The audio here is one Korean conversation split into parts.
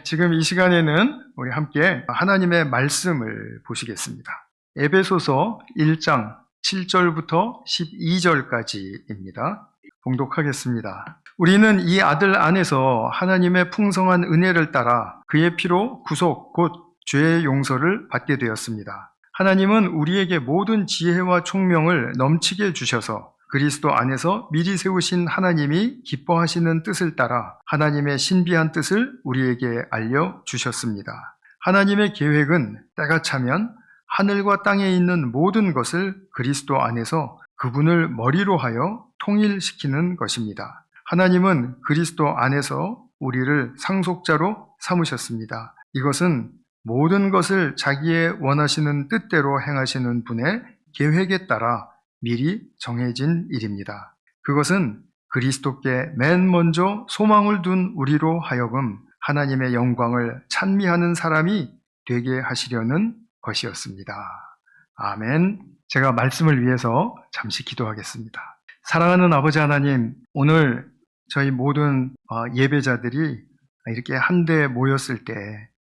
지금 이 시간에는 우리 함께 하나님의 말씀을 보시겠습니다. 에베소서 1장 7절부터 12절까지입니다. 봉독하겠습니다. 우리는 이 아들 안에서 하나님의 풍성한 은혜를 따라 그의 피로 구속 곧 죄의 용서를 받게 되었습니다. 하나님은 우리에게 모든 지혜와 총명을 넘치게 주셔서 그리스도 안에서 미리 세우신 하나님이 기뻐하시는 뜻을 따라 하나님의 신비한 뜻을 우리에게 알려주셨습니다. 하나님의 계획은 때가 차면 하늘과 땅에 있는 모든 것을 그리스도 안에서 그분을 머리로 하여 통일시키는 것입니다. 하나님은 그리스도 안에서 우리를 상속자로 삼으셨습니다. 이것은 모든 것을 자기의 원하시는 뜻대로 행하시는 분의 계획에 따라 미리 정해진 일입니다. 그것은 그리스도께 맨 먼저 소망을 둔 우리로 하여금 하나님의 영광을 찬미하는 사람이 되게 하시려는 것이었습니다. 아멘. 제가 말씀을 위해서 잠시 기도하겠습니다. 사랑하는 아버지 하나님, 오늘 저희 모든 예배자들이 이렇게 한데 모였을 때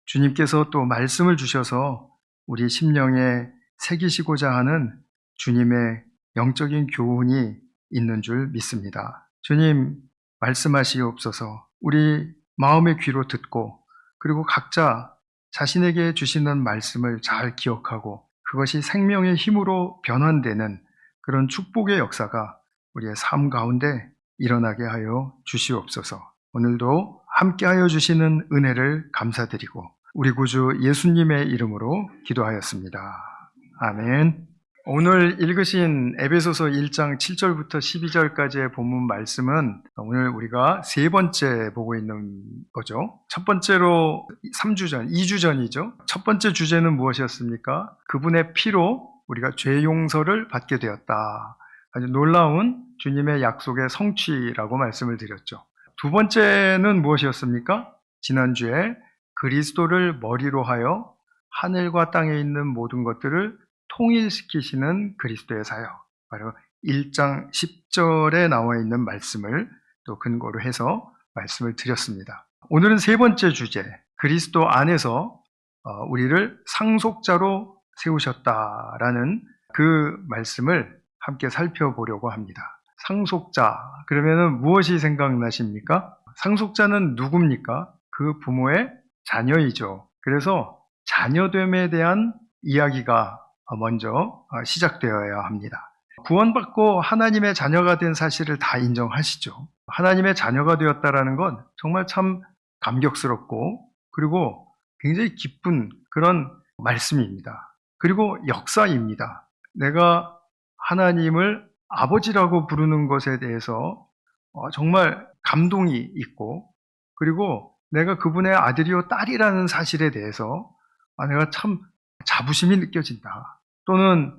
주님께서 또 말씀을 주셔서 우리 심령에 새기시고자 하는 주님의 영적인 교훈이 있는 줄 믿습니다. 주님, 말씀하시옵소서. 우리 마음의 귀로 듣고 그리고 각자 자신에게 주시는 말씀을 잘 기억하고 그것이 생명의 힘으로 변환되는 그런 축복의 역사가 우리의 삶 가운데 일어나게 하여 주시옵소서. 오늘도 함께하여 주시는 은혜를 감사드리고 우리 구주 예수님의 이름으로 기도하였습니다. 아멘. 오늘 읽으신 에베소서 1장 7절부터 12절까지의 본문 말씀은 오늘 우리가 세 번째 보고 있는 거죠. 첫 번째로 3주 전, 2주 전이죠. 첫 번째 주제는 무엇이었습니까? 그분의 피로 우리가 죄 용서를 받게 되었다. 아주 놀라운 주님의 약속의 성취라고 말씀을 드렸죠. 두 번째는 무엇이었습니까? 지난주에 그리스도를 머리로 하여 하늘과 땅에 있는 모든 것들을 통일시키시는 그리스도의 사역, 바로 1장 10절에 나와 있는 말씀을 또 근거로 해서 말씀을 드렸습니다. 오늘은 세 번째 주제, 그리스도 안에서 우리를 상속자로 세우셨다라는 그 말씀을 함께 살펴보려고 합니다. 상속자, 그러면은 무엇이 생각나십니까? 상속자는 누굽니까? 그 부모의 자녀이죠. 그래서 자녀됨에 대한 이야기가 먼저 시작되어야 합니다. 구원받고 하나님의 자녀가 된 사실을 다 인정하시죠. 하나님의 자녀가 되었다라는 건 정말 참 감격스럽고 그리고 굉장히 기쁜 그런 말씀입니다. 그리고 역사입니다. 내가 하나님을 아버지라고 부르는 것에 대해서 정말 감동이 있고 그리고 내가 그분의 아들이요 딸이라는 사실에 대해서 내가 참 자부심이 느껴진다. 또는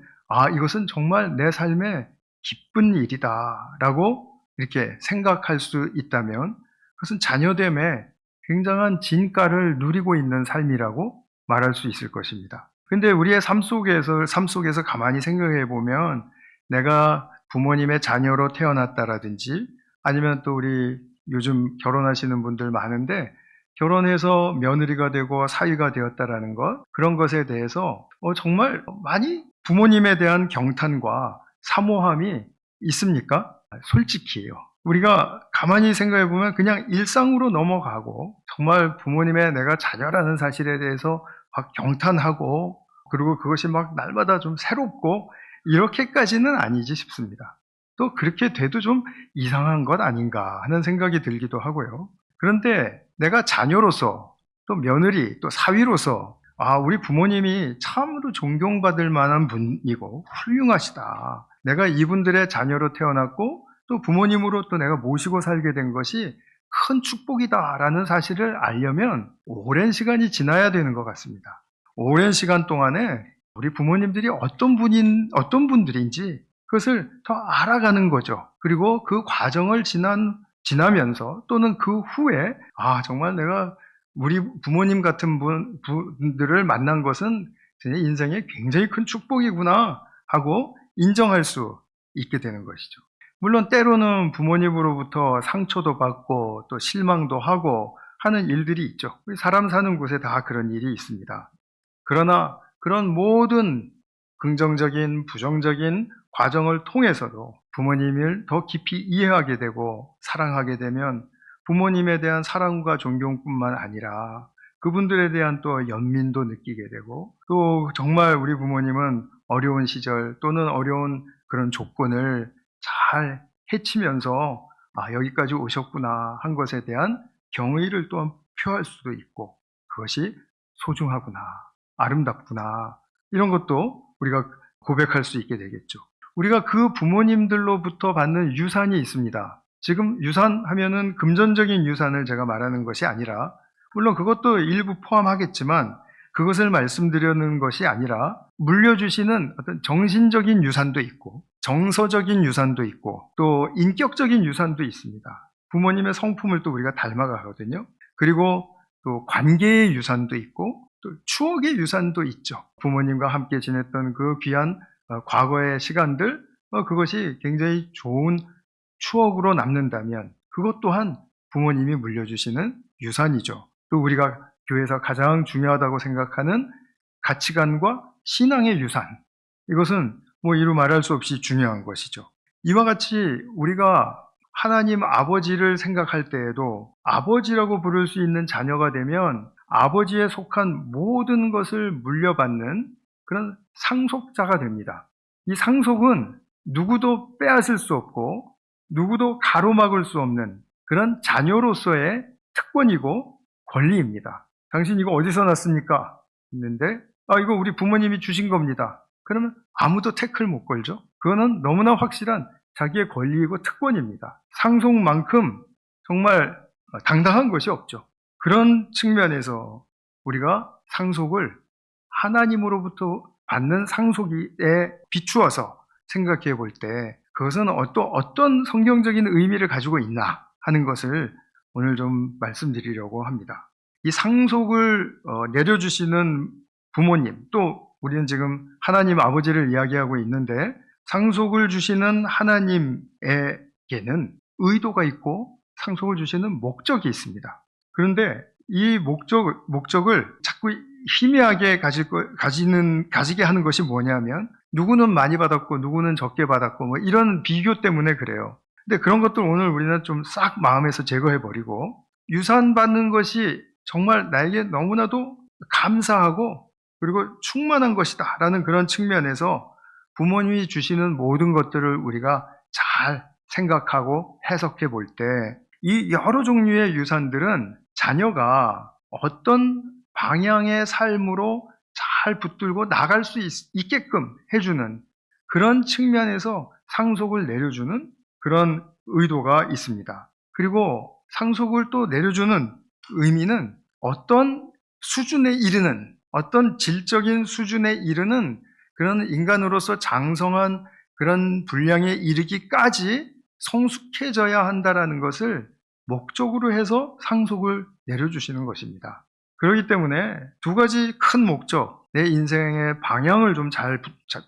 이것은 정말 내 삶의 기쁜 일이다 라고 이렇게 생각할 수 있다면 그것은 자녀됨에 굉장한 진가를 누리고 있는 삶이라고 말할 수 있을 것입니다. 근데 우리의 삶 속에서 가만히 생각해 보면 내가 부모님의 자녀로 태어났다라든지 아니면 또 우리 요즘 결혼하시는 분들 많은데 결혼해서 며느리가 되고 사위가 되었다라는 것, 그런 것에 대해서 정말 많이 부모님에 대한 경탄과 사모함이 있습니까? 솔직히요. 우리가 가만히 생각해 보면 그냥 일상으로 넘어가고 정말 부모님의 내가 자녀라는 사실에 대해서 막 경탄하고 그리고 그것이 막 날마다 좀 새롭고 이렇게까지는 아니지 싶습니다. 또 그렇게 돼도 좀 이상한 것 아닌가 하는 생각이 들기도 하고요. 그런데 내가 자녀로서 또 며느리 또 사위로서 우리 부모님이 참으로 존경받을 만한 분이고 훌륭하시다. 내가 이분들의 자녀로 태어났고 또 부모님으로 또 내가 모시고 살게 된 것이 큰 축복이다라는 사실을 알려면 오랜 시간이 지나야 되는 것 같습니다. 오랜 시간 동안에 우리 부모님들이 어떤 분들인지 그것을 더 알아가는 거죠. 그리고 그 과정을 지나면서 또는 그 후에 정말 내가 우리 부모님 같은 분들을 만난 것은 제 인생에 굉장히 큰 축복이구나 하고 인정할 수 있게 되는 것이죠. 물론 때로는 부모님으로부터 상처도 받고 또 실망도 하고 하는 일들이 있죠. 사람 사는 곳에 다 그런 일이 있습니다. 그러나 그런 모든 긍정적인, 부정적인 과정을 통해서도 부모님을 더 깊이 이해하게 되고 사랑하게 되면 부모님에 대한 사랑과 존경뿐만 아니라 그분들에 대한 또 연민도 느끼게 되고, 또 정말 우리 부모님은 어려운 시절 또는 어려운 그런 조건을 잘 헤치면서 여기까지 오셨구나 한 것에 대한 경의를 또한 표할 수도 있고, 그것이 소중하구나, 아름답구나, 이런 것도 우리가 고백할 수 있게 되겠죠. 우리가 그 부모님들로부터 받는 유산이 있습니다. 지금 유산 하면은 금전적인 유산을 제가 말하는 것이 아니라, 물론 그것도 일부 포함하겠지만 그것을 말씀드리는 것이 아니라 물려주시는 어떤 정신적인 유산도 있고 정서적인 유산도 있고 또 인격적인 유산도 있습니다. 부모님의 성품을 또 우리가 닮아가거든요. 그리고 또 관계의 유산도 있고 또 추억의 유산도 있죠. 부모님과 함께 지냈던 그 귀한 과거의 시간들, 그것이 굉장히 좋은 추억으로 남는다면 그것 또한 부모님이 물려주시는 유산이죠. 또 우리가 교회에서 가장 중요하다고 생각하는 가치관과 신앙의 유산, 이것은 이루 말할 수 없이 중요한 것이죠. 이와 같이 우리가 하나님 아버지를 생각할 때에도 아버지라고 부를 수 있는 자녀가 되면 아버지에 속한 모든 것을 물려받는 그런 상속자가 됩니다. 이 상속은 누구도 빼앗을 수 없고 누구도 가로막을 수 없는 그런 자녀로서의 특권이고 권리입니다. 당신 이거 어디서 났습니까? 했는데 이거 우리 부모님이 주신 겁니다. 그러면 아무도 태클 못 걸죠. 그거는 너무나 확실한 자기의 권리이고 특권입니다. 상속만큼 정말 당당한 것이 없죠. 그런 측면에서 우리가 상속을 하나님으로부터 받는 상속에 비추어서 생각해 볼 때 그것은 어떤 성경적인 의미를 가지고 있나 하는 것을 오늘 좀 말씀드리려고 합니다. 이 상속을 내려주시는 부모님, 또 우리는 지금 하나님 아버지를 이야기하고 있는데 상속을 주시는 하나님에게는 의도가 있고 상속을 주시는 목적이 있습니다. 그런데 이 목적을 자꾸 희미하게 가지게 하는 것이 뭐냐면 누구는 많이 받았고 누구는 적게 받았고 이런 비교 때문에 그래요. 근데 그런 것들 오늘 우리는 좀 싹 마음에서 제거해버리고 유산 받는 것이 정말 나에게 너무나도 감사하고 그리고 충만한 것이다 라는 그런 측면에서 부모님이 주시는 모든 것들을 우리가 잘 생각하고 해석해 볼 때 이 여러 종류의 유산들은 자녀가 어떤 방향의 삶으로 잘 붙들고 나갈 수 있게끔 해주는 그런 측면에서 상속을 내려주는 그런 의도가 있습니다. 그리고 상속을 또 내려주는 의미는 어떤 수준에 이르는, 어떤 질적인 수준에 이르는 그런 인간으로서 장성한 그런 분량에 이르기까지 성숙해져야 한다라는 것을 목적으로 해서 상속을 내려주시는 것입니다. 그렇기 때문에 두 가지 큰 목적, 내 인생의 방향을 좀 잘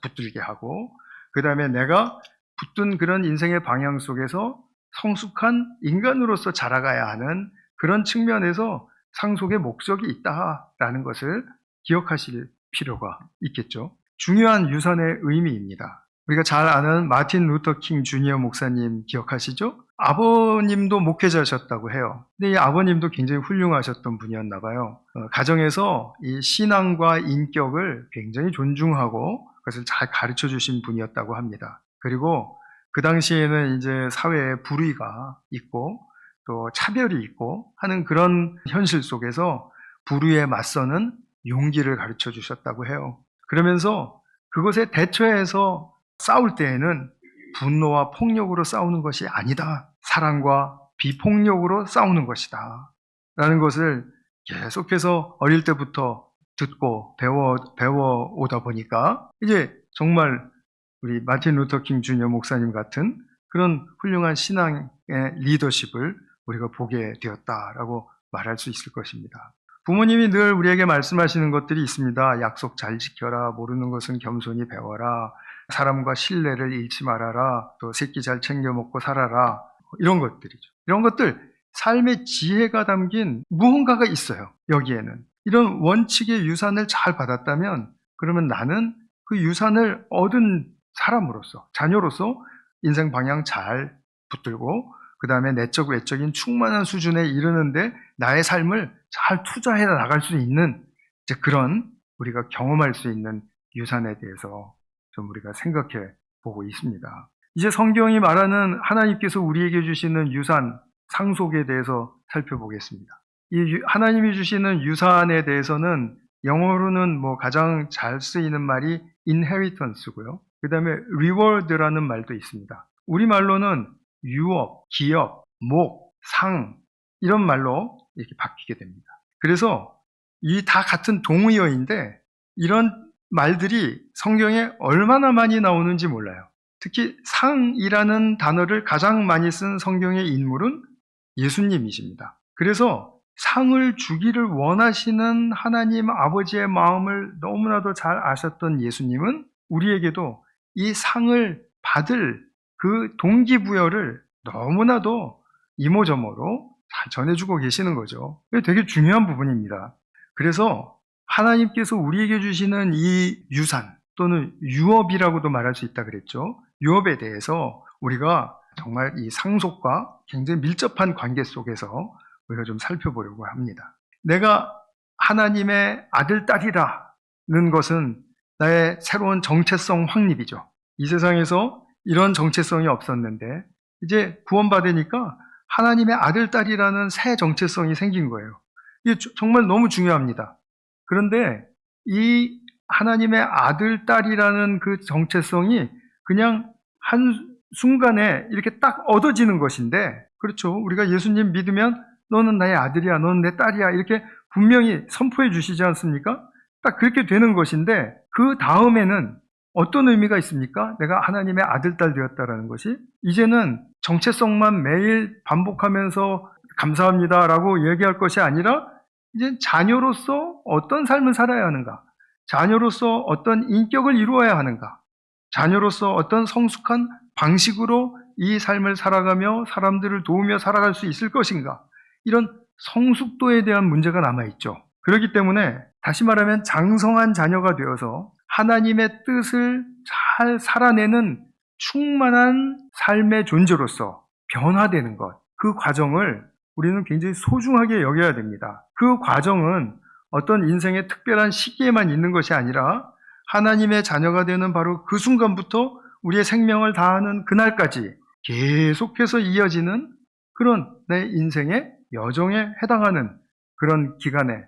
붙들게 하고 그 다음에 내가 붙든 그런 인생의 방향 속에서 성숙한 인간으로서 자라가야 하는 그런 측면에서 상속의 목적이 있다라는 것을 기억하실 필요가 있겠죠. 중요한 유산의 의미입니다. 우리가 잘 아는 마틴 루터 킹 주니어 목사님 기억하시죠? 아버님도 목회자셨다고 해요. 근데 이 아버님도 굉장히 훌륭하셨던 분이었나 봐요. 가정에서 이 신앙과 인격을 굉장히 존중하고 그것을 잘 가르쳐 주신 분이었다고 합니다. 그리고 그 당시에는 이제 사회에 불의가 있고 또 차별이 있고 하는 그런 현실 속에서 불의에 맞서는 용기를 가르쳐 주셨다고 해요. 그러면서 그것에 대처해서 싸울 때에는 분노와 폭력으로 싸우는 것이 아니다. 사랑과 비폭력으로 싸우는 것이다. 라는 것을 계속해서 어릴 때부터 듣고 배워 오다 보니까 이제 정말 우리 마틴 루터 킹 주니어 목사님 같은 그런 훌륭한 신앙의 리더십을 우리가 보게 되었다라고 말할 수 있을 것입니다. 부모님이 늘 우리에게 말씀하시는 것들이 있습니다. 약속 잘 지켜라. 모르는 것은 겸손히 배워라. 사람과 신뢰를 잃지 말아라. 또 새끼 잘 챙겨 먹고 살아라. 이런 것들이죠. 이런 것들 삶의 지혜가 담긴 무언가가 있어요. 여기에는. 이런 원칙의 유산을 잘 받았다면 그러면 나는 그 유산을 얻은 사람으로서, 자녀로서 인생 방향 잘 붙들고 그 다음에 내적 외적인 충만한 수준에 이르는데 나의 삶을 잘 투자해 나갈 수 있는 이제 그런 우리가 경험할 수 있는 유산에 대해서 좀 우리가 생각해 보고 있습니다. 이제 성경이 말하는 하나님께서 우리에게 주시는 유산, 상속에 대해서 살펴보겠습니다. 이 하나님이 주시는 유산에 대해서는 영어로는 가장 잘 쓰이는 말이 inheritance고요. 그 다음에 reward라는 말도 있습니다. 우리말로는 유업, 기업, 목, 상 이런 말로 이렇게 바뀌게 됩니다. 그래서 이 다 같은 동의어인데 이런 말들이 성경에 얼마나 많이 나오는지 몰라요. 특히 상이라는 단어를 가장 많이 쓴 성경의 인물은 예수님이십니다. 그래서 상을 주기를 원하시는 하나님 아버지의 마음을 너무나도 잘 아셨던 예수님은 우리에게도 이 상을 받을 그 동기부여를 너무나도 이모저모로 잘 전해주고 계시는 거죠. 이게 되게 중요한 부분입니다. 그래서 하나님께서 우리에게 주시는 이 유산 또는 유업이라고도 말할 수 있다 그랬죠. 유업에 대해서 우리가 정말 이 상속과 굉장히 밀접한 관계 속에서 우리가 좀 살펴보려고 합니다. 내가 하나님의 아들, 딸이라는 것은 나의 새로운 정체성 확립이죠. 이 세상에서 이런 정체성이 없었는데 이제 구원받으니까 하나님의 아들, 딸이라는 새 정체성이 생긴 거예요. 이게 정말 너무 중요합니다. 그런데 이 하나님의 아들, 딸이라는 그 정체성이 그냥 한순간에 이렇게 딱 얻어지는 것인데, 그렇죠. 우리가 예수님 믿으면 너는 나의 아들이야, 너는 내 딸이야 이렇게 분명히 선포해 주시지 않습니까? 딱 그렇게 되는 것인데 그 다음에는 어떤 의미가 있습니까? 내가 하나님의 아들, 딸 되었다라는 것이 이제는 정체성만 매일 반복하면서 감사합니다라고 얘기할 것이 아니라 이제 자녀로서 어떤 삶을 살아야 하는가, 자녀로서 어떤 인격을 이루어야 하는가, 자녀로서 어떤 성숙한 방식으로 이 삶을 살아가며 사람들을 도우며 살아갈 수 있을 것인가, 이런 성숙도에 대한 문제가 남아있죠. 그렇기 때문에 다시 말하면 장성한 자녀가 되어서 하나님의 뜻을 잘 살아내는 충만한 삶의 존재로서 변화되는 것, 그 과정을 우리는 굉장히 소중하게 여겨야 됩니다. 그 과정은 어떤 인생의 특별한 시기에만 있는 것이 아니라 하나님의 자녀가 되는 바로 그 순간부터 우리의 생명을 다하는 그날까지 계속해서 이어지는 그런 내 인생의 여정에 해당하는 그런 기간에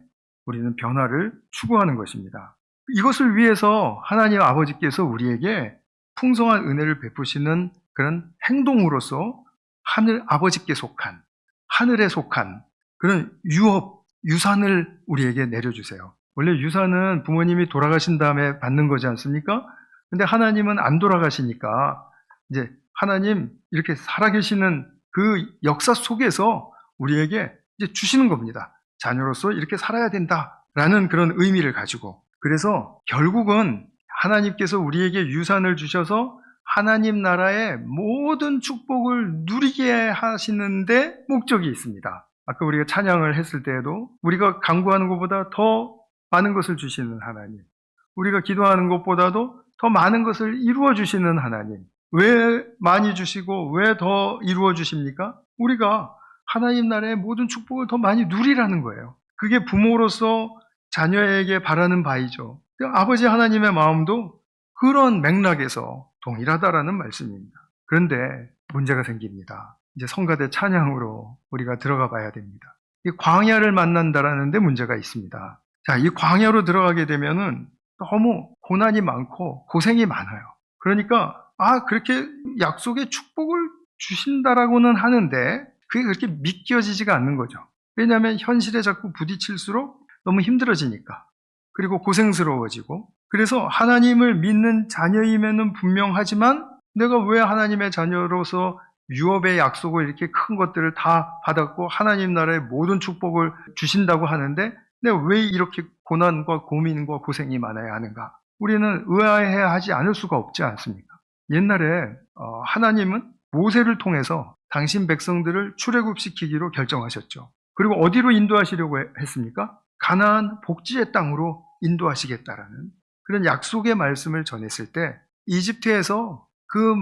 우리는 변화를 추구하는 것입니다. 이것을 위해서 하나님 아버지께서 우리에게 풍성한 은혜를 베푸시는 그런 행동으로서 하늘 아버지께 속한, 하늘에 속한 그런 유업, 유산을 우리에게 내려주세요. 원래 유산은 부모님이 돌아가신 다음에 받는 거지 않습니까? 근데 하나님은 안 돌아가시니까 이제 하나님 이렇게 살아계시는 그 역사 속에서 우리에게 이제 주시는 겁니다. 자녀로서 이렇게 살아야 된다라는 그런 의미를 가지고. 그래서 결국은 하나님께서 우리에게 유산을 주셔서 하나님 나라의 모든 축복을 누리게 하시는데 목적이 있습니다. 아까 우리가 찬양을 했을 때에도 우리가 간구하는 것보다 더 많은 것을 주시는 하나님, 우리가 기도하는 것보다도 더 많은 것을 이루어 주시는 하나님. 왜 많이 주시고 왜 더 이루어 주십니까? 우리가 하나님 나라의 모든 축복을 더 많이 누리라는 거예요. 그게 부모로서 자녀에게 바라는 바이죠. 아버지 하나님의 마음도 그런 맥락에서 동일하다라는 말씀입니다. 그런데 문제가 생깁니다. 이제 성가대 찬양으로 우리가 들어가 봐야 됩니다. 이 광야를 만난다라는 데 문제가 있습니다. 자, 이 광야로 들어가게 되면은 너무 고난이 많고 고생이 많아요. 그러니까 그렇게 약속의 축복을 주신다라고는 하는데 그게 그렇게 믿겨지지가 않는 거죠. 왜냐하면 현실에 자꾸 부딪힐수록 너무 힘들어지니까. 그리고 고생스러워지고. 그래서 하나님을 믿는 자녀임에는 분명하지만 내가 왜 하나님의 자녀로서 유업의 약속을 이렇게 큰 것들을 다 받았고 하나님 나라의 모든 축복을 주신다고 하는데 내가 왜 이렇게 고난과 고민과 고생이 많아야 하는가? 우리는 의아해하지 않을 수가 없지 않습니까? 옛날에 하나님은 모세를 통해서 당신 백성들을 출애굽시키기로 결정하셨죠. 그리고 어디로 인도하시려고 했습니까? 가나안 복지의 땅으로 인도하시겠다라는 그런 약속의 말씀을 전했을 때 이집트에서 그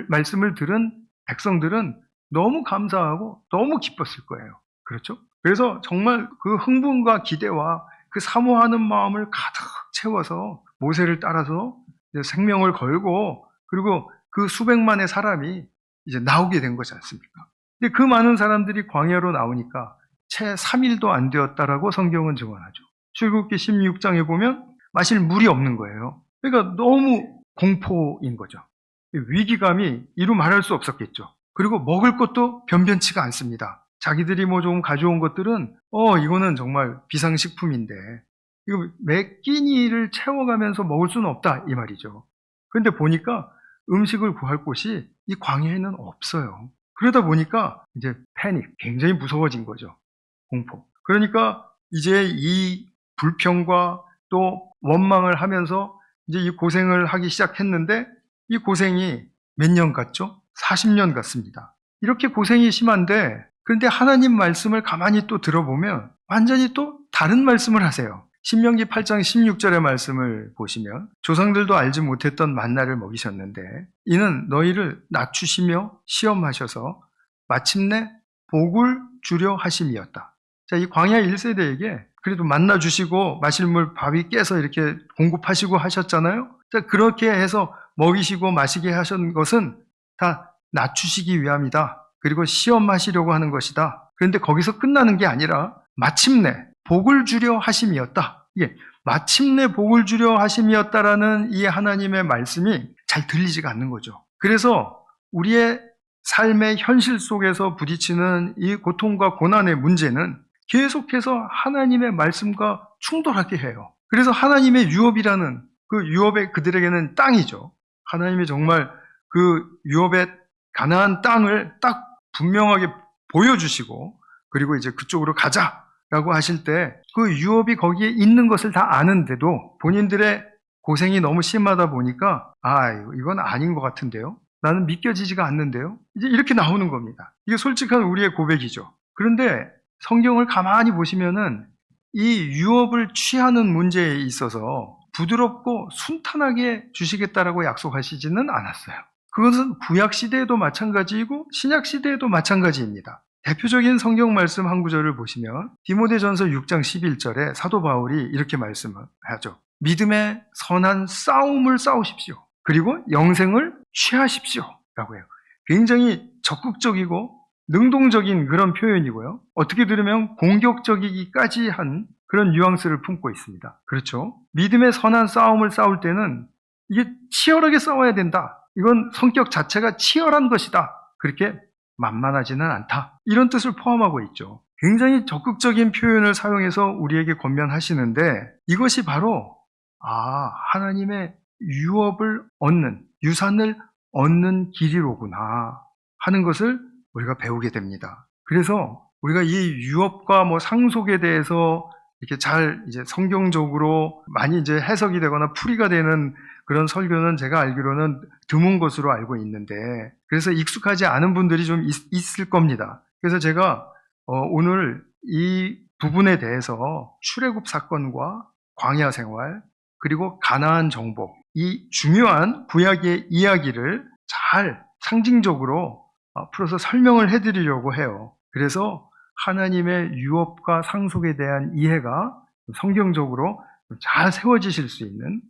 말씀을 들은 백성들은 너무 감사하고 너무 기뻤을 거예요. 그렇죠? 그래서 정말 그 흥분과 기대와 그 사모하는 마음을 가득 채워서 모세를 따라서 생명을 걸고 그리고 그 수백만의 사람이 이제 나오게 된 거지 않습니까? 근데 그 많은 사람들이 광야로 나오니까 채 3일도 안 되었다라고 성경은 증언하죠. 출애굽기 16장에 보면 마실 물이 없는 거예요. 그러니까 너무 공포인 거죠. 위기감이 이루 말할 수 없었겠죠. 그리고 먹을 것도 변변치가 않습니다. 자기들이 뭐 좀 가져온 것들은 이거는 정말 비상식품인데 이거 몇 끼니를 채워가면서 먹을 수는 없다 이 말이죠. 그런데 보니까 음식을 구할 곳이 이 광야에는 없어요. 그러다 보니까 이제 패닉, 굉장히 무서워진 거죠. 공포. 그러니까 이제 이 불평과 또 원망을 하면서 이제 이 고생을 하기 시작했는데 이 고생이 몇 년 갔죠? 40년 갔습니다. 이렇게 고생이 심한데 그런데 하나님 말씀을 가만히 또 들어보면 완전히 또 다른 말씀을 하세요. 신명기 8장 16절의 말씀을 보시면 조상들도 알지 못했던 만나를 먹이셨는데 이는 너희를 낮추시며 시험하셔서 마침내 복을 주려 하심이었다. 자, 이 광야 1세대에게 그래도 만나 주시고 마실 물 바위 깨서 이렇게 공급하시고 하셨잖아요. 자, 그렇게 해서 먹이시고 마시게 하신 것은 다 낮추시기 위함이다. 그리고 시험하시려고 하는 것이다. 그런데 거기서 끝나는 게 아니라 마침내 복을 주려 하심이었다. 이게 마침내 복을 주려 하심이었다라는 이 하나님의 말씀이 잘 들리지가 않는 거죠. 그래서 우리의 삶의 현실 속에서 부딪히는 이 고통과 고난의 문제는 계속해서 하나님의 말씀과 충돌하게 해요. 그래서 하나님의 유업이라는 그 유업의 그들에게는 땅이죠. 하나님이 정말 그 유업의 가나안 땅을 딱 분명하게 보여주시고 그리고 이제 그쪽으로 가자라고 하실 때 그 유업이 거기에 있는 것을 다 아는데도 본인들의 고생이 너무 심하다 보니까 이건 아닌 것 같은데요. 나는 믿겨지지가 않는데요. 이제 이렇게 나오는 겁니다. 이게 솔직한 우리의 고백이죠. 그런데 성경을 가만히 보시면은 이 유업을 취하는 문제에 있어서 부드럽고 순탄하게 주시겠다라고 약속하시지는 않았어요. 그것은 구약 시대에도 마찬가지이고 신약 시대에도 마찬가지입니다. 대표적인 성경 말씀 한 구절을 보시면 디모데전서 6장 11절에 사도 바울이 이렇게 말씀을 하죠. 믿음의 선한 싸움을 싸우십시오. 그리고 영생을 취하십시오. 라고 해요. 굉장히 적극적이고 능동적인 그런 표현이고요. 어떻게 들으면 공격적이기까지 한 그런 뉘앙스를 품고 있습니다. 그렇죠? 믿음의 선한 싸움을 싸울 때는 이게 치열하게 싸워야 된다. 이건 성격 자체가 치열한 것이다. 그렇게 만만하지는 않다. 이런 뜻을 포함하고 있죠. 굉장히 적극적인 표현을 사용해서 우리에게 권면하시는데 이것이 바로 하나님의 유업을 얻는, 유산을 얻는 길이로구나 하는 것을 우리가 배우게 됩니다. 그래서 우리가 이 유업과 상속에 대해서 이렇게 잘 이제 성경적으로 많이 이제 해석이 되거나 풀이가 되는 그런 설교는 제가 알기로는 드문 것으로 알고 있는데 그래서 익숙하지 않은 분들이 좀 있을 겁니다. 그래서 제가 오늘 이 부분에 대해서 출애굽 사건과 광야 생활 그리고 가나안 정복 이 중요한 구약의 이야기를 잘 상징적으로 풀어서 설명을 해드리려고 해요. 그래서 하나님의 유업과 상속에 대한 이해가 성경적으로 잘 세워지실 수 있는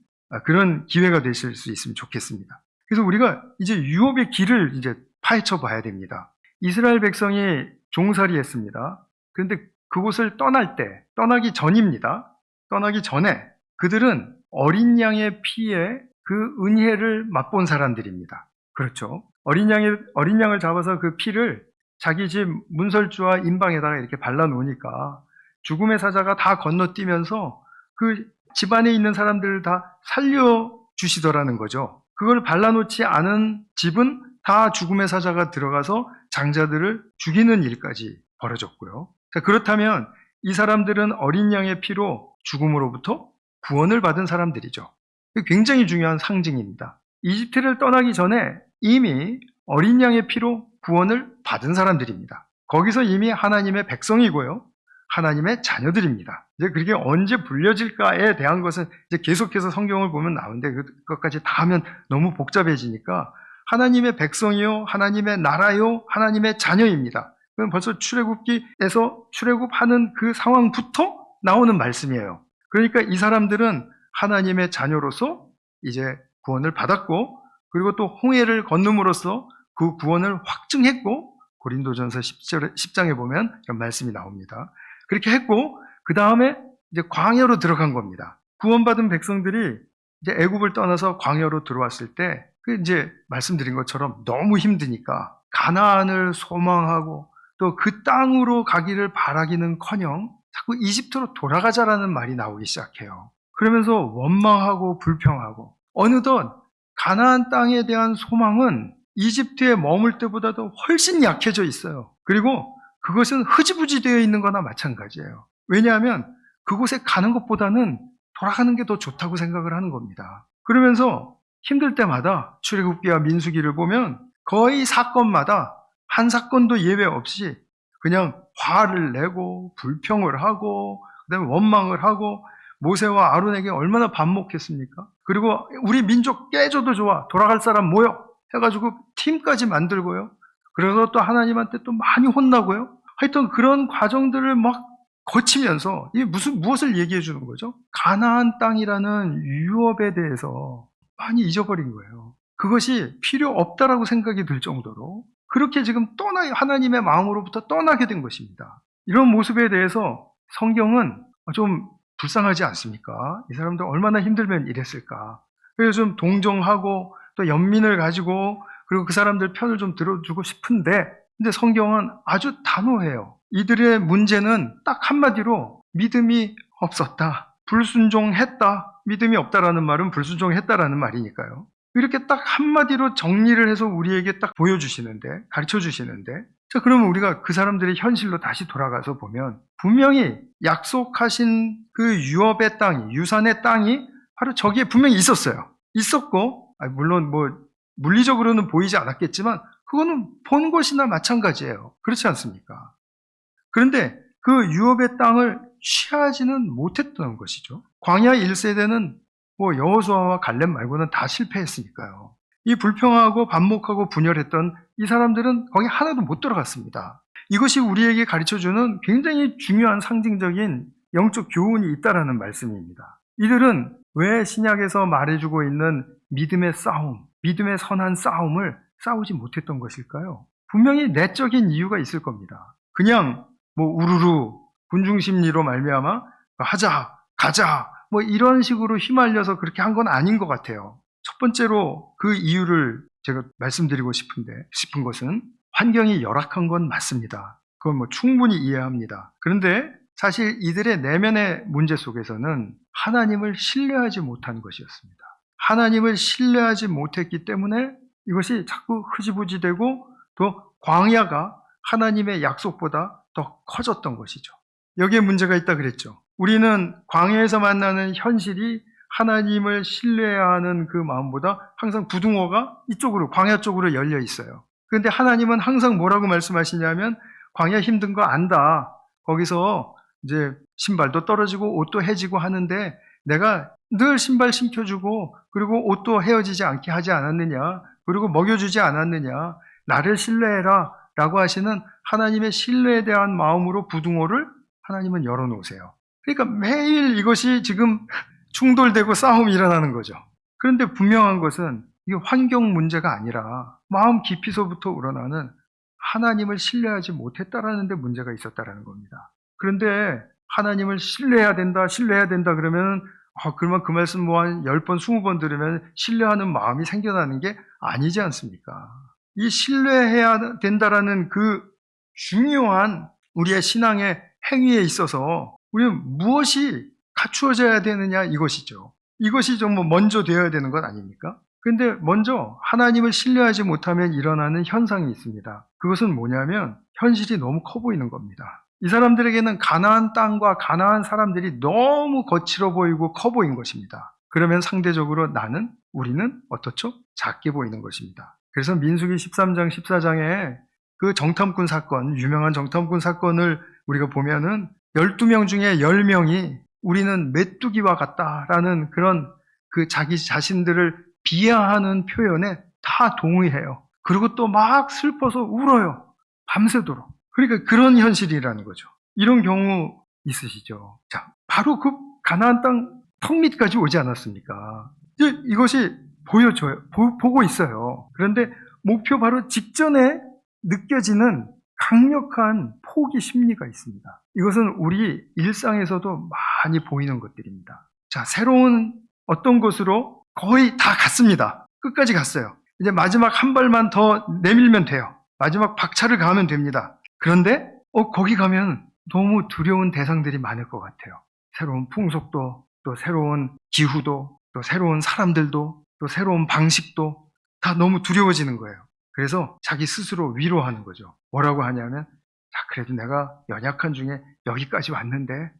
그런 기회가 되실 수 있으면 좋겠습니다. 그래서 우리가 이제 유업의 길을 이제 파헤쳐 봐야 됩니다. 이스라엘 백성이 종살이 했습니다. 그런데 그곳을 떠나기 전입니다. 떠나기 전에 그들은 어린 양의 피에 그 은혜를 맛본 사람들입니다. 그렇죠. 어린 양을 잡아서 그 피를 자기 집 문설주와 임방에다가 이렇게 발라놓으니까 죽음의 사자가 다 건너뛰면서 그 집안에 있는 사람들을 다 살려주시더라는 거죠. 그걸 발라놓지 않은 집은 다 죽음의 사자가 들어가서 장자들을 죽이는 일까지 벌어졌고요. 자, 그렇다면 이 사람들은 어린 양의 피로 죽음으로부터 구원을 받은 사람들이죠. 굉장히 중요한 상징입니다. 이집트를 떠나기 전에 이미 어린 양의 피로 구원을 받은 사람들입니다. 거기서 이미 하나님의 백성이고요. 하나님의 자녀들입니다. 이제 그게 언제 불려질까에 대한 것은 이제 계속해서 성경을 보면 나오는데 그것까지 다 하면 너무 복잡해지니까 하나님의 백성이요, 하나님의 나라요, 하나님의 자녀입니다. 그럼 벌써 출애굽기에서 출애굽하는 그 상황부터 나오는 말씀이에요. 그러니까 이 사람들은 하나님의 자녀로서 이제 구원을 받았고, 그리고 또 홍해를 건너므로써 그 구원을 확증했고, 고린도전서 10장에 보면 이런 말씀이 나옵니다. 그렇게 했고, 그 다음에 이제 광야로 들어간 겁니다. 구원받은 백성들이 이제 애굽을 떠나서 광야로 들어왔을 때, 그 이제 말씀드린 것처럼 너무 힘드니까 가나안을 소망하고 또 그 땅으로 가기를 바라기는커녕 자꾸 이집트로 돌아가자라는 말이 나오기 시작해요. 그러면서 원망하고 불평하고 어느덧 가나안 땅에 대한 소망은 이집트에 머물 때보다도 훨씬 약해져 있어요. 그리고 그것은 흐지부지 되어 있는 거나 마찬가지예요. 왜냐하면 그곳에 가는 것보다는 돌아가는 게 더 좋다고 생각을 하는 겁니다. 그러면서 힘들 때마다 출애굽기와 민수기를 보면 거의 사건마다 한 사건도 예외 없이 그냥 화를 내고 불평을 하고 그다음에 원망을 하고 모세와 아론에게 얼마나 반목했습니까? 그리고 우리 민족 깨져도 좋아. 돌아갈 사람 모여. 해가지고 팀까지 만들고요. 그래서 또 하나님한테 또 많이 혼나고요. 하여튼 그런 과정들을 막 거치면서 이게 무엇을 얘기해 주는 거죠? 가나안 땅이라는 유업에 대해서 많이 잊어버린 거예요. 그것이 필요 없다라고 생각이 들 정도로 그렇게 지금 하나님의 마음으로부터 떠나게 된 것입니다. 이런 모습에 대해서 성경은 좀 불쌍하지 않습니까? 이 사람들 얼마나 힘들면 이랬을까? 그래서 좀 동정하고 또 연민을 가지고 그리고 그 사람들 편을 좀 들어주고 싶은데 근데 성경은 아주 단호해요. 이들의 문제는 딱 한마디로 믿음이 없었다. 불순종했다. 믿음이 없다라는 말은 불순종했다라는 말이니까요. 이렇게 딱 한마디로 정리를 해서 우리에게 딱 보여주시는데, 가르쳐 주시는데, 자, 그러면 우리가 그 사람들의 현실로 다시 돌아가서 보면, 분명히 약속하신 그 유업의 땅이, 유산의 땅이 바로 저기에 분명히 있었어요. 있었고, 물론 물리적으로는 보이지 않았겠지만, 그거는 본 것이나 마찬가지예요. 그렇지 않습니까? 그런데 그 유업의 땅을 취하지는 못했던 것이죠. 광야 1세대는 여호수아와 갈렙 말고는 다 실패했으니까요. 이 불평하고 반목하고 분열했던 이 사람들은 거기 하나도 못 들어갔습니다. 이것이 우리에게 가르쳐주는 굉장히 중요한 상징적인 영적 교훈이 있다라는 말씀입니다. 이들은 왜 신약에서 말해주고 있는 믿음의 싸움, 믿음의 선한 싸움을 싸우지 못했던 것일까요? 분명히 내적인 이유가 있을 겁니다. 그냥 우르르 군중심리로 말미암아 하자, 가자 이런 식으로 휘말려서 그렇게 한 건 아닌 것 같아요. 첫 번째로 그 이유를 제가 말씀드리고 싶은 것은 환경이 열악한 건 맞습니다. 그건 충분히 이해합니다. 그런데 사실 이들의 내면의 문제 속에서는 하나님을 신뢰하지 못한 것이었습니다. 하나님을 신뢰하지 못했기 때문에 이것이 자꾸 흐지부지되고 또 광야가 하나님의 약속보다 더 커졌던 것이죠. 여기에 문제가 있다 그랬죠. 우리는 광야에서 만나는 현실이 하나님을 신뢰해야 하는 그 마음보다 항상 부등호가 이쪽으로 광야 쪽으로 열려 있어요. 그런데 하나님은 항상 뭐라고 말씀하시냐면 광야 힘든 거 안다. 거기서 이제 신발도 떨어지고 옷도 해지고 하는데 내가 늘 신발 신겨주고 그리고 옷도 헤어지지 않게 하지 않았느냐. 그리고 먹여주지 않았느냐. 나를 신뢰해라 라고 하시는 하나님의 신뢰에 대한 마음으로 부등호를 하나님은 열어놓으세요. 그러니까 매일 이것이 지금 충돌되고 싸움이 일어나는 거죠. 그런데 분명한 것은 이게 환경 문제가 아니라 마음 깊이서부터 우러나는 하나님을 신뢰하지 못했다라는 데 문제가 있었다라는 겁니다. 그런데 하나님을 신뢰해야 된다 그러면 그러면 그 말씀 한 10번, 20번 들으면 신뢰하는 마음이 생겨나는 게 아니지 않습니까? 이 신뢰해야 된다라는 그 중요한 우리의 신앙의 행위에 있어서 우리는 무엇이 갖추어져야 되느냐 이것이죠. 이것이 좀 먼저 되어야 되는 것 아닙니까? 그런데 먼저 하나님을 신뢰하지 못하면 일어나는 현상이 있습니다. 그것은 뭐냐면 현실이 너무 커 보이는 겁니다. 이 사람들에게는 가나안 땅과 가나안 사람들이 너무 거칠어 보이고 커 보인 것입니다. 그러면 상대적으로 우리는 어떻죠? 작게 보이는 것입니다. 그래서 민수기 13장, 14장에 그 정탐꾼 사건, 유명한 정탐꾼 사건을 우리가 보면은 12명 중에 10명이 우리는 메뚜기와 같다라는 그런 그 자기 자신들을 비하하는 표현에 다 동의해요. 그리고 또 막 슬퍼서 울어요. 밤새도록. 그러니까 그런 현실이라는 거죠. 이런 경우 있으시죠? 자, 바로 그 가나안 땅 턱 밑까지 오지 않았습니까? 이제 이것이 보여줘요. 보고 있어요. 그런데 목표 바로 직전에 느껴지는 강력한 포기 심리가 있습니다. 이것은 우리 일상에서도 많이 보이는 것들입니다. 자, 새로운 어떤 곳으로 거의 다 갔습니다. 끝까지 갔어요. 이제 마지막 한 발만 더 내밀면 돼요. 마지막 박차를 가하면 됩니다. 그런데 거기 가면 너무 두려운 대상들이 많을 것 같아요. 새로운 풍속도, 또 새로운 기후도, 또 새로운 사람들도, 또 새로운 방식도 다 너무 두려워지는 거예요. 그래서 자기 스스로 위로하는 거죠. 뭐라고 하냐면, 자, 그래도 내가 연약한 중에 여기까지 왔는데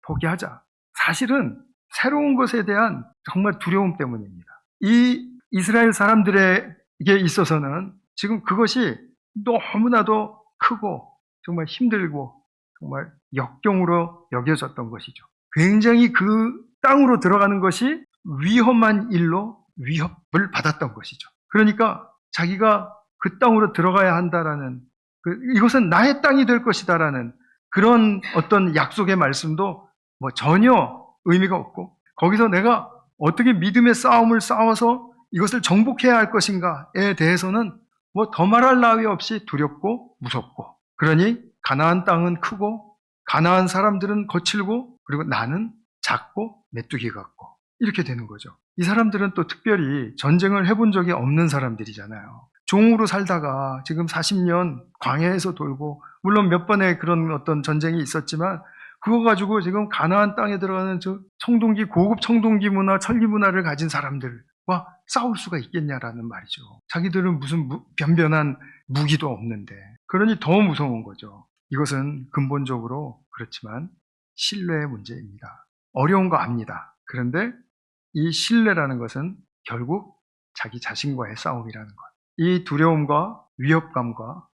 포기하자. 사실은 새로운 것에 대한 정말 두려움 때문입니다. 이 이스라엘 사람들에게 있어서는 지금 그것이 너무나도 크고 정말 힘들고 정말 역경으로 여겨졌던 것이죠. 굉장히 그 땅으로 들어가는 것이 위험한 일로 위협을 받았던 것이죠. 그러니까 자기가 그 땅으로 들어가야 한다라는, 이것은 나의 땅이 될 것이다라는 그런 어떤 약속의 말씀도 뭐 전혀 의미가 없고, 거기서 내가 어떻게 믿음의 싸움을 싸워서 이것을 정복해야 할 것인가에 대해서는 뭐 더 말할 나위 없이 두렵고 무섭고, 그러니 가나안 땅은 크고 가나안 사람들은 거칠고 그리고 나는 작고 메뚜기 같고 이렇게 되는 거죠. 이 사람들은 또 특별히 전쟁을 해본 적이 없는 사람들이잖아요. 종으로 살다가 지금 40년 광야에서 돌고, 물론 몇 번의 그런 어떤 전쟁이 있었지만 그거 가지고 지금 가나안 땅에 들어가는 저 청동기, 고급 청동기 문화, 천리 문화를 가진 사람들과 싸울 수가 있겠냐라는 말이죠. 자기들은 무슨 변변한 무기도 없는데, 그러니 더 무서운 거죠. 이것은 근본적으로 그렇지만 신뢰의 문제입니다. 어려운 거 압니다. 그런데 이 신뢰라는 것은 결국 자기 자신과의 싸움이라는 것. 이 두려움과 위협감과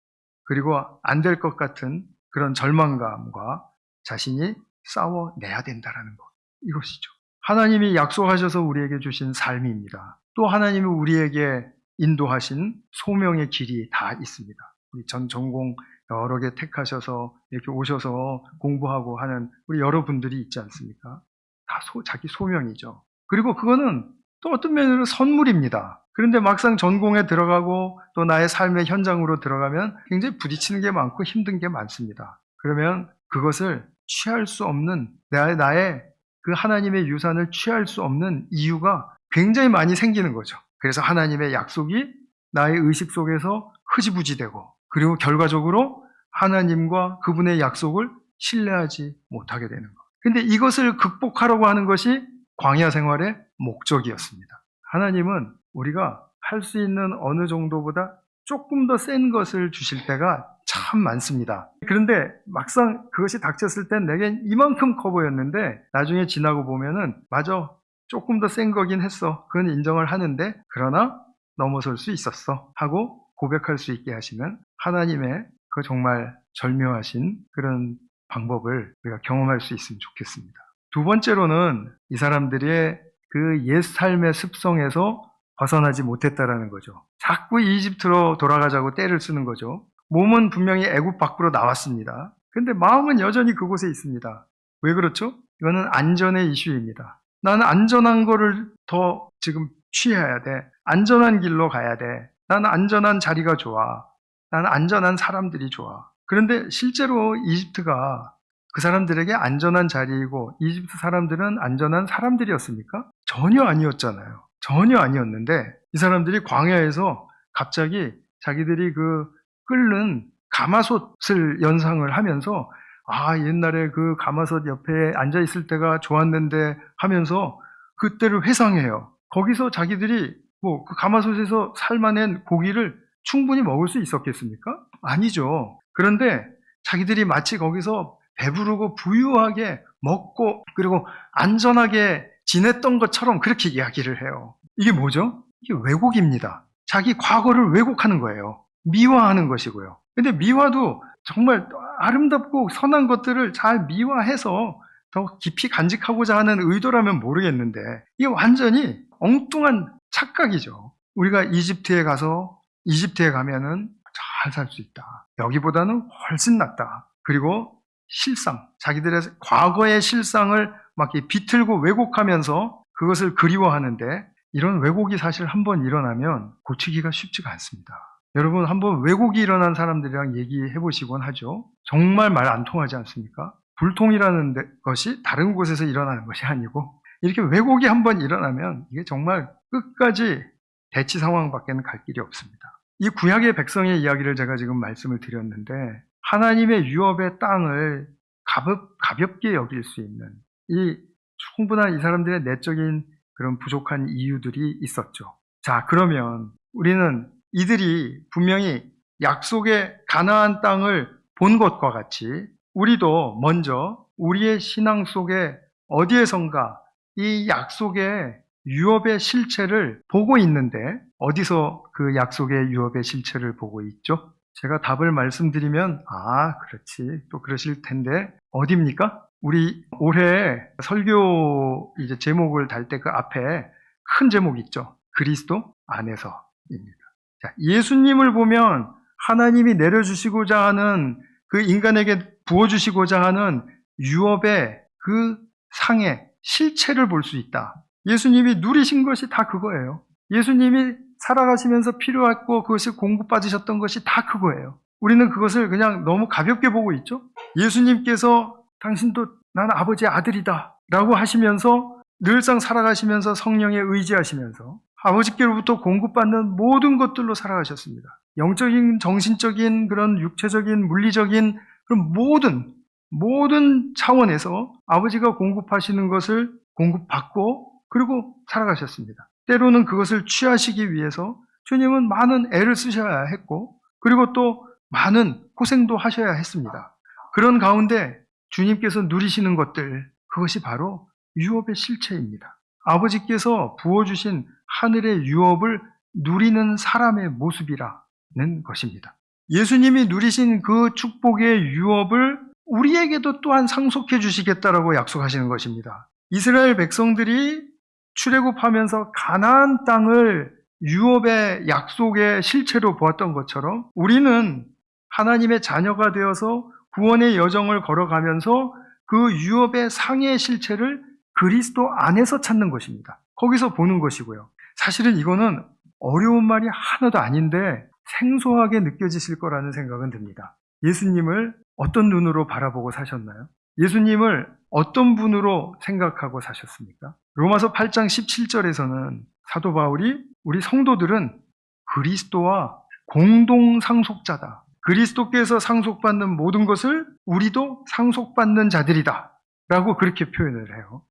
그리고 안 될 것 같은 그런 절망감과 자신이 싸워내야 된다는 것. 이것이죠. 하나님이 약속하셔서 우리에게 주신 삶입니다. 또 하나님이 우리에게 인도하신 소명의 길이 다 있습니다. 우리 전 전공 여러 개 택하셔서 이렇게 오셔서 공부하고 하는 우리 여러분들이 있지 않습니까? 다 자기 소명이죠. 그리고 그거는 또 어떤 면으로 선물입니다. 그런데 막상 전공에 들어가고 또 나의 삶의 현장으로 들어가면 굉장히 부딪히는 게 많고 힘든 게 많습니다. 그러면 그것을 취할 수 없는, 나의 그 하나님의 유산을 취할 수 없는 이유가 굉장히 많이 생기는 거죠. 그래서 하나님의 약속이 나의 의식 속에서 흐지부지되고, 그리고 결과적으로 하나님과 그분의 약속을 신뢰하지 못하게 되는 것. 근데 이것을 극복하려고 하는 것이 광야 생활의 목적이었습니다. 하나님은 우리가 할 수 있는 어느 정도보다 조금 더 센 것을 주실 때가 참 많습니다. 그런데 막상 그것이 닥쳤을 땐 내겐 이만큼 커 보였는데 나중에 지나고 보면은 맞아, 조금 더 센 거긴 했어. 그건 인정을 하는데 그러나 넘어설 수 있었어 하고 고백할 수 있게 하시는 하나님의 그 정말 절묘하신 그런 방법을 우리가 경험할 수 있으면 좋겠습니다. 두 번째로는 이 사람들의 그 옛 삶의 습성에서 벗어나지 못했다라는 거죠. 자꾸 이집트로 돌아가자고 떼를 쓰는 거죠. 몸은 분명히 애굽 밖으로 나왔습니다. 근데 마음은 여전히 그곳에 있습니다. 왜 그렇죠? 이거는 안전의 이슈입니다. 나는 안전한 거를 더 지금 취해야 돼. 안전한 길로 가야 돼. 나는 안전한 자리가 좋아. 나는 안전한 사람들이 좋아. 그런데 실제로 이집트가 그 사람들에게 안전한 자리이고 이집트 사람들은 안전한 사람들이었습니까? 전혀 아니었잖아요. 전혀 아니었는데 이 사람들이 광야에서 갑자기 자기들이 그 끓는 가마솥을 연상을 하면서 옛날에 그 가마솥 옆에 앉아 있을 때가 좋았는데 하면서 그때를 회상해요. 거기서 자기들이 뭐 그 가마솥에서 삶아낸 고기를 충분히 먹을 수 있었겠습니까? 아니죠. 그런데 자기들이 마치 거기서 배부르고 부유하게 먹고 그리고 안전하게 지냈던 것처럼 그렇게 이야기를 해요. 이게 뭐죠? 이게 왜곡입니다. 자기 과거를 왜곡하는 거예요. 미화하는 것이고요. 근데 미화도 정말 아름답고 선한 것들을 잘 미화해서 더 깊이 간직하고자 하는 의도라면 모르겠는데 이게 완전히 엉뚱한 착각이죠. 우리가 이집트에 가면은 잘 살 수 있다. 여기보다는 훨씬 낫다. 그리고 자기들의 과거의 실상을 막 비틀고 왜곡하면서 그것을 그리워하는데 이런 왜곡이 사실 한번 일어나면 고치기가 쉽지가 않습니다. 여러분 한번 왜곡이 일어난 사람들이랑 얘기해 보시곤 하죠. 정말 말 안 통하지 않습니까? 불통이라는 것이 다른 곳에서 일어나는 것이 아니고 이렇게 왜곡이 한번 일어나면 이게 정말 끝까지 대치 상황밖에는 갈 길이 없습니다. 이 구약의 백성의 이야기를 제가 지금 말씀을 드렸는데 하나님의 유업의 땅을 가볍게 여길 수 있는 충분한 이 사람들의 내적인 그런 부족한 이유들이 있었죠. 자, 그러면 우리는 이들이 분명히 약속의 가나안 땅을 본 것과 같이 우리도 먼저 우리의 신앙 속에 어디에선가 이 약속의 유업의 실체를 보고 있는데 어디서 그 약속의 유업의 실체를 보고 있죠? 제가 답을 말씀드리면 그렇지 또 그러실 텐데 어디입니까? 우리 올해 설교 이제 제목을 달 때 그 앞에 큰 제목 있죠. 그리스도 안에서입니다. 자, 예수님을 보면 하나님이 내려주시고자 하는 그 인간에게 부어주시고자 하는 유업의 그 상의 실체를 볼 수 있다. 예수님이 누리신 것이 다 그거예요. 예수님이 살아가시면서 필요했고 그것을 공급받으셨던 것이 다 그거예요. 우리는 그것을 그냥 너무 가볍게 보고 있죠. 예수님께서 당신도 난 아버지의 아들이다 라고 하시면서 늘상 살아가시면서 성령에 의지하시면서 아버지께로부터 공급받는 모든 것들로 살아가셨습니다. 영적인, 정신적인, 그런 육체적인, 물리적인 그런 모든 차원에서 아버지가 공급하시는 것을 공급받고 그리고 살아가셨습니다. 때로는 그것을 취하시기 위해서 주님은 많은 애를 쓰셔야 했고 그리고 또 많은 고생도 하셔야 했습니다. 그런 가운데 주님께서 누리시는 것들, 그것이 바로 유업의 실체입니다. 아버지께서 부어주신 하늘의 유업을 누리는 사람의 모습이라는 것입니다. 예수님이 누리신 그 축복의 유업을 우리에게도 또한 상속해 주시겠다라고 약속하시는 것입니다. 이스라엘 백성들이 출애굽하면서 가나안 땅을 유업의 약속의 실체로 보았던 것처럼 우리는 하나님의 자녀가 되어서 구원의 여정을 걸어가면서 그 유업의 상의 실체를 그리스도 안에서 찾는 것입니다. 거기서 보는 것이고요. 사실은 이거는 어려운 말이 하나도 아닌데 생소하게 느껴지실 거라는 생각은 듭니다. 예수님을 어떤 눈으로 바라보고 사셨나요? 예수님을 어떤 분으로 생각하고 사셨습니까? 로마서 8장 17절에서는 사도 바울이 우리 성도들은 그리스도와 공동 상속자다. 그리스도께서 상속받는 모든 것을 우리도 상속받는 자들이다. 라고 그렇게 표현을 해요.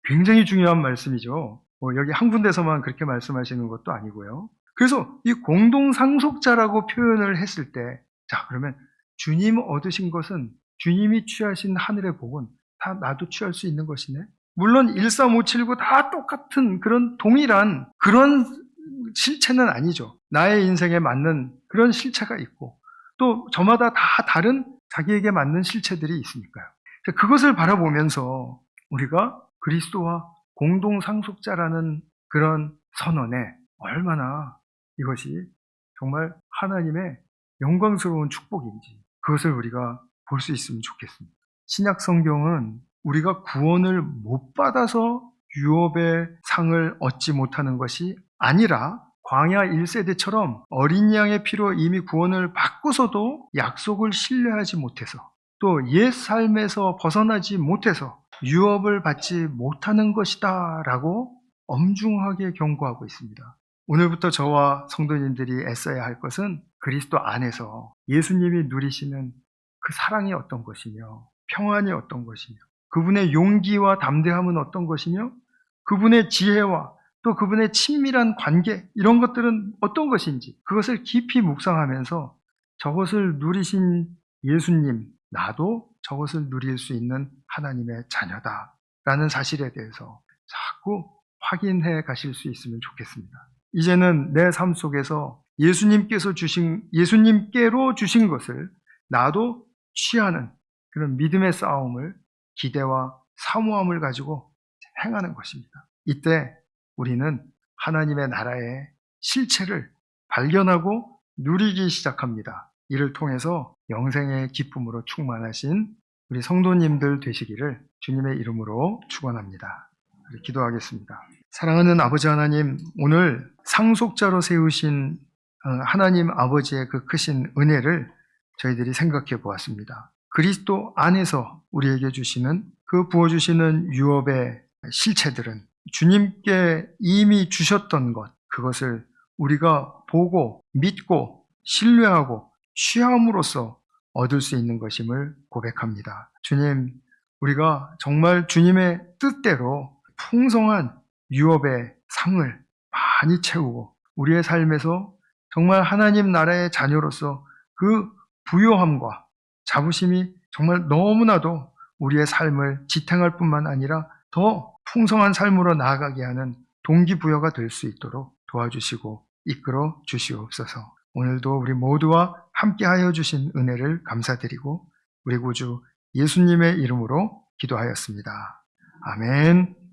굉장히 중요한 말씀이죠. 여기 한 군데서만 그렇게 말씀하시는 것도 아니고요. 그래서 이 공동 상속자라고 표현을 했을 때, 자, 그러면 주님 얻으신 것은 주님이 취하신 하늘의 복은 다 나도 취할 수 있는 것이네. 물론 13579 다 똑같은 그런 동일한 그런 실체는 아니죠. 나의 인생에 맞는 그런 실체가 있고 또 저마다 다 다른 자기에게 맞는 실체들이 있으니까요. 그것을 바라보면서 우리가 그리스도와 공동 상속자라는 그런 선언에 얼마나 이것이 정말 하나님의 영광스러운 축복인지 그것을 우리가 볼 수 있으면 좋겠습니다. 신약 성경은 우리가 구원을 못 받아서 유업의 상을 얻지 못하는 것이 아니라 광야 1세대처럼 어린 양의 피로 이미 구원을 받고서도 약속을 신뢰하지 못해서 또 옛 삶에서 벗어나지 못해서 유업을 받지 못하는 것이다 라고 엄중하게 경고하고 있습니다. 오늘부터 저와 성도님들이 애써야 할 것은 그리스도 안에서 예수님이 누리시는 그 사랑이 어떤 것이며 평안이 어떤 것이며 그분의 용기와 담대함은 어떤 것이며 그분의 지혜와 또 그분의 친밀한 관계 이런 것들은 어떤 것인지 그것을 깊이 묵상하면서 저것을 누리신 예수님, 나도 저것을 누릴 수 있는 하나님의 자녀다라는 사실에 대해서 자꾸 확인해 가실 수 있으면 좋겠습니다. 이제는 내 삶 속에서 예수님께로 주신 것을 나도 취하는 그런 믿음의 싸움을 기대와 사모함을 가지고 행하는 것입니다. 이때 우리는 하나님의 나라의 실체를 발견하고 누리기 시작합니다. 이를 통해서 영생의 기쁨으로 충만하신 우리 성도님들 되시기를 주님의 이름으로 축원합니다. 기도하겠습니다. 사랑하는 아버지 하나님, 오늘 상속자로 세우신 하나님 아버지의 그 크신 은혜를 저희들이 생각해 보았습니다. 그리스도 안에서 우리에게 주시는 그 부어주시는 유업의 실체들은 주님께 이미 주셨던 것, 그것을 우리가 보고 믿고 신뢰하고 취함으로써 얻을 수 있는 것임을 고백합니다. 주님, 우리가 정말 주님의 뜻대로 풍성한 유업의 상을 많이 채우고 우리의 삶에서 정말 하나님 나라의 자녀로서 그 부요함과 자부심이 정말 너무나도 우리의 삶을 지탱할 뿐만 아니라 더 풍성한 삶으로 나아가게 하는 동기부여가 될 수 있도록 도와주시고 이끌어 주시옵소서. 오늘도 우리 모두와 함께하여 주신 은혜를 감사드리고 우리 구주 예수님의 이름으로 기도하였습니다. 아멘.